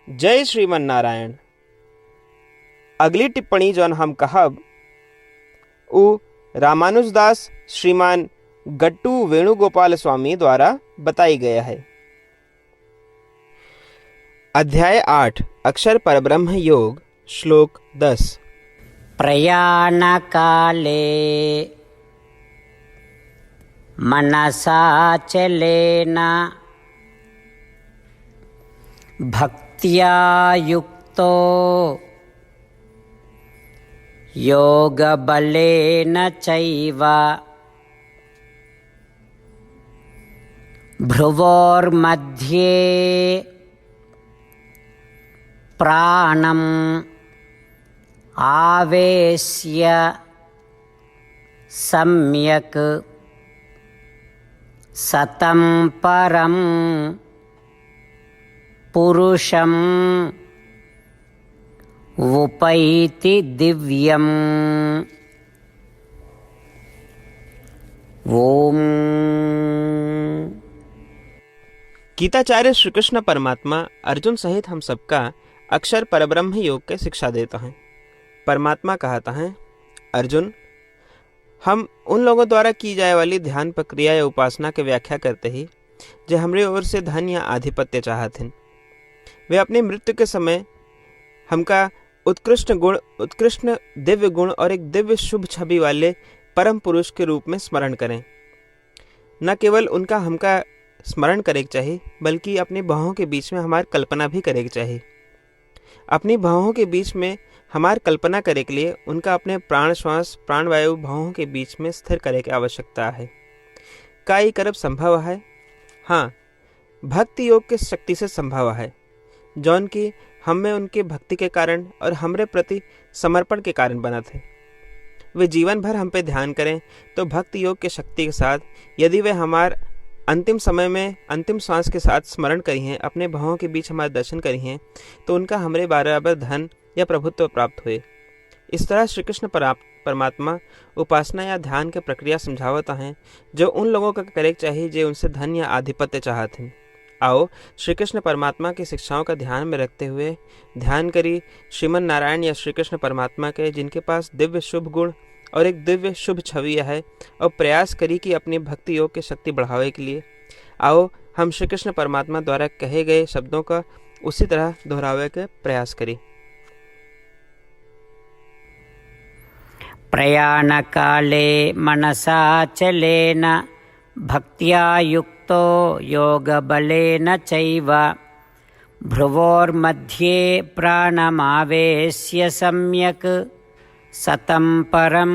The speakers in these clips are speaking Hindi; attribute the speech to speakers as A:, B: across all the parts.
A: जय श्रीमन नारायण। अगली टिप्पणी जौन हम कहब उ रामानुजदास श्रीमान गट्टू वेणुगोपाल स्वामी द्वारा बताई गया है। अध्याय 8 अक्षर परब्रह्म योग श्लोक 10।
B: प्रयाण काले मनसा चलेन भक्त्या युक्तो योगबलेन चैव भ्रुवोर्मध्ये प्राणम् आवेश्य सम्यक् सतं परं पुरुषं उपैति दिव्यम्। ओम।
A: गीताचार्य श्री कृष्ण परमात्मा अर्जुन सहित हम सबका अक्षर परब्रह्म योग के शिक्षा देता है। परमात्मा कहता है, अर्जुन, हम उन लोगों द्वारा की जाए वाली ध्यान प्रक्रिया या उपासना की व्याख्या करते ही जो हमरे ओर से धन या आधिपत्य चाहत हैं, वे अपनी मृत्यु के समय हमका उत्कृष्ट गुण, उत्कृष्ट दिव्य गुण और एक दिव्य शुभ छवि वाले परम पुरुष के रूप में स्मरण करें। न केवल उनका हमका स्मरण करे चाहिए, बल्कि अपनी बाहों के बीच में हमारी कल्पना भी करे चाहिए। अपनी बाहों के बीच में हमारी कल्पना करे के लिए उनका अपने प्राण श्वास प्राणवायु बाहों के बीच में स्थिर करे की आवश्यकता है। का ये करब संभव है? हाँ, भक्ति योग के शक्ति से संभव है, जौन की हम में उनके भक्ति के कारण और हमरे प्रति समर्पण के कारण बना थे। वे जीवन भर हम पे ध्यान करें तो भक्ति योग के शक्ति के साथ यदि वे हमार अंतिम समय में अंतिम सांस के साथ स्मरण करी हैं, अपने भावों के बीच हमारे दर्शन करी हैं, तो उनका हमरे बराबर धन या प्रभुत्व प्राप्त हुए। इस तरह श्री कृष्ण परमात्मा उपासना या ध्यान के प्रक्रिया समझावता हैं जो उन लोगों का करे चाहिए जो उनसे धन या आधिपत्य चाहते हैं। आओ श्री कृष्ण परमात्मा की शिक्षाओं का ध्यान में रखते हुए ध्यान करी श्रीमन नारायण या श्री कृष्ण परमात्मा के, जिनके पास दिव्य शुभ गुण और एक दिव्य शुभ छवि है, और प्रयास करी कि अपनी भक्ति योग की शक्ति बढ़ावे के लिए आओ हम श्री कृष्ण परमात्मा द्वारा कहे गए शब्दों का उसी तरह दोहरावे के प्रयास करी।
B: प्रयाण काले मनसा चलेन भक्त्या युक्तो योगबलेन चैव भ्रुवोर्मध्ये प्राणमावेश्य सम्यक् सतं परं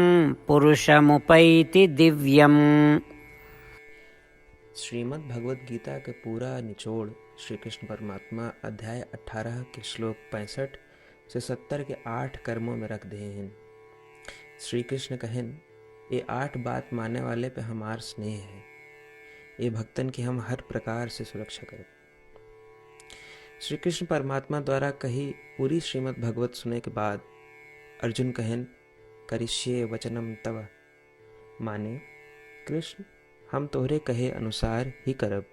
B: पुरुषमुपैति दिव्यम्।
A: श्रीमद् भगवद गीता के पूरा निचोड़ श्री कृष्ण परमात्मा अध्याय 18 के श्लोक 65 से 70 के 8 कर्मों में रख दे हैं। श्री कृष्ण कहन, ये 8 बात मानने वाले पे हमार स्नेह है, ये भक्तन की हम हर प्रकार से सुरक्षा करें। श्री कृष्ण परमात्मा द्वारा कही पूरी श्रीमद् भगवत सुने के बाद अर्जुन कहन, करिष्ये वचनम तव, माने कृष्ण हम तोहरे कहे अनुसार ही करब।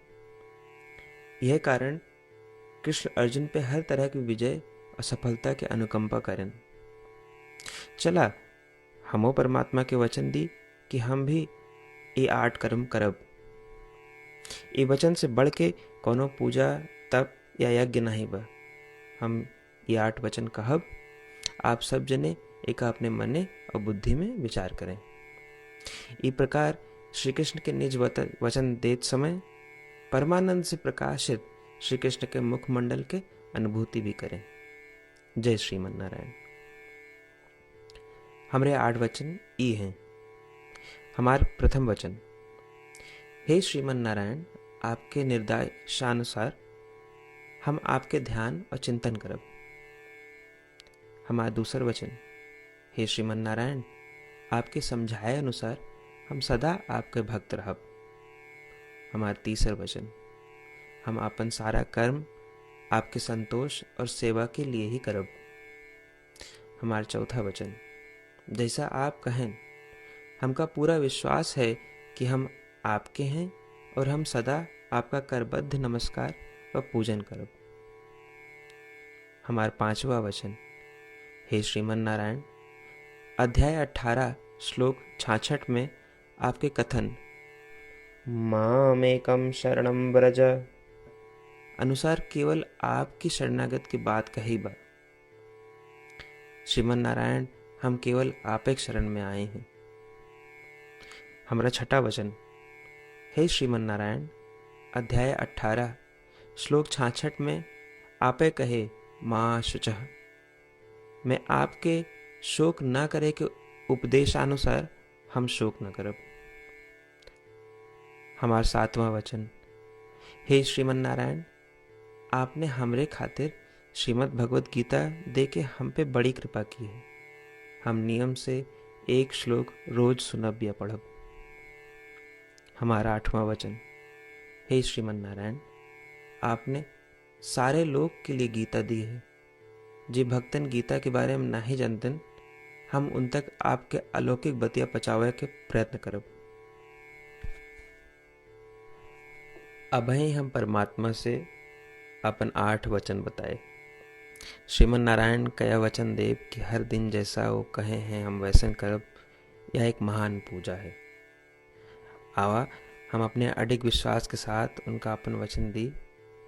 A: यह कारण कृष्ण अर्जुन पे हर तरह की विजय और सफलता के अनुकंपा करें। चला हमो परमात्मा के वचन दी कि हम भी ये 8 कर्म करब। ये वचन से बढ़ के कोनो पूजा तप या यज्ञ नहीं बा। हम ये 8 वचन कहब, आप सब जने एक अपने मने और बुद्धि में विचार करें। इस प्रकार श्री कृष्ण के निज वचन देत समय परमानंद से प्रकाशित श्री कृष्ण के मुखमंडल के अनुभूति भी करें। जय श्रीमन नारायण। हमारे 8 वचन ई हैं। हमार प्रथम वचन, हे श्रीमन नारायण, आपके निर्देशानुसार हम आपके ध्यान और चिंतन करब। हमारा दूसर वचन, हे श्रीमन नारायण, आपके समझाए अनुसार हम सदा आपके भक्त रहब। हमारा तीसर वचन, हम अपन सारा कर्म आपके संतोष और सेवा के लिए ही करब। हमारा चौथा वचन, जैसा आप कहें हमका पूरा विश्वास है कि हम आपके हैं और हम सदा आपका करबद्ध नमस्कार व पूजन करब। हमारा 5वां वचन। हे श्रीमन नारायण, अध्याय 18 श्लोक 66 में आपके कथन मामेकम शरणम व्रज अनुसार केवल आपकी शरणागत की बात कही बा। श्रीमन नारायण, हम केवल आप एक शरण में आए हैं। हमारा 6वां वचन। हे श्रीमन नारायण, अध्याय 18 श्लोक 66 में आपे कहे माँ शुचः, मैं आपके शोक न करे के उपदेशानुसार हम शोक न करब। हमारा 7वां वचन। हे श्रीमन नारायण, आपने हमरे खातिर श्रीमद् भगवद गीता दे के हम पे बड़ी कृपा की है। हम नियम से एक श्लोक रोज सुनब या पढ़ब। हमारा 8वां वचन। हे श्रीमन नारायण, आपने सारे लोग के लिए गीता दी है। जे भक्तन गीता के बारे में नहीं जानतन, हम उन तक आपके अलौकिक बतिया पहुंचावे के प्रयत्न करब। अभी हम परमात्मा से अपन 8 वचन बताए। श्रीमन नारायण कया वचन देव कि हर दिन जैसा वो कहे हैं हम वैसन करब, यह एक महान पूजा है। आवा हम अपने अडिग विश्वास के साथ उनका अपन वचन दी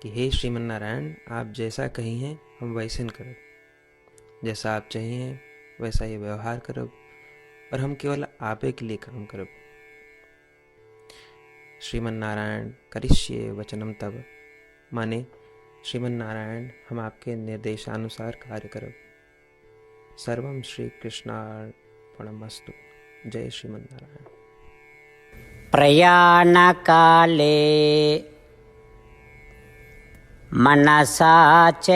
A: कि हे श्रीमन नारायण, आप जैसा कही हैं हम वैसन करब, जैसा आप चाहिए वैसा ही व्यवहार करब, और हम केवल आपे के लिए काम करब। श्रीमन नारायण करिष्ये वचनम तब, माने श्रीमन नारायण हम आपके निर्देशानुसार कार्य करब। सर्वम श्री कृष्णार्पणमस्तु। जय श्रीमन नारायण।
B: प्रयाणकाले मनसाचलेन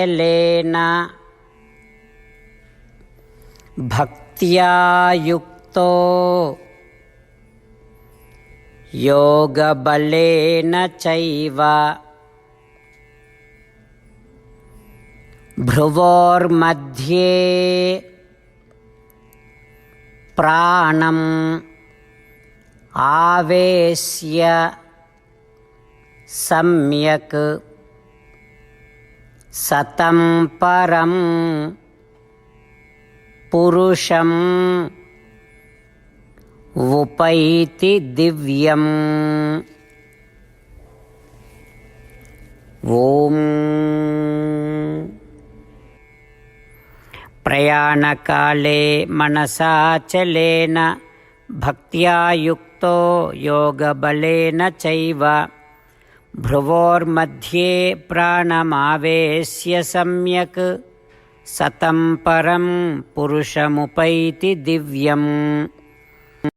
B: भक्त्या युक्तो योगबलेन चैव भ्रुवोर्मध्ये प्राणम् आवेश्य सम्यक् सतं परं पुरुषं उपैति दिव्यम्। ओम प्रयाणकाले मनसाचलेन भक्त्या युक्तो योगबलेन चैव भ्रुवोर्मध्ये प्राणमावेश्य सम्यक् सतं परं पुरुषमुपैति दिव्यम्।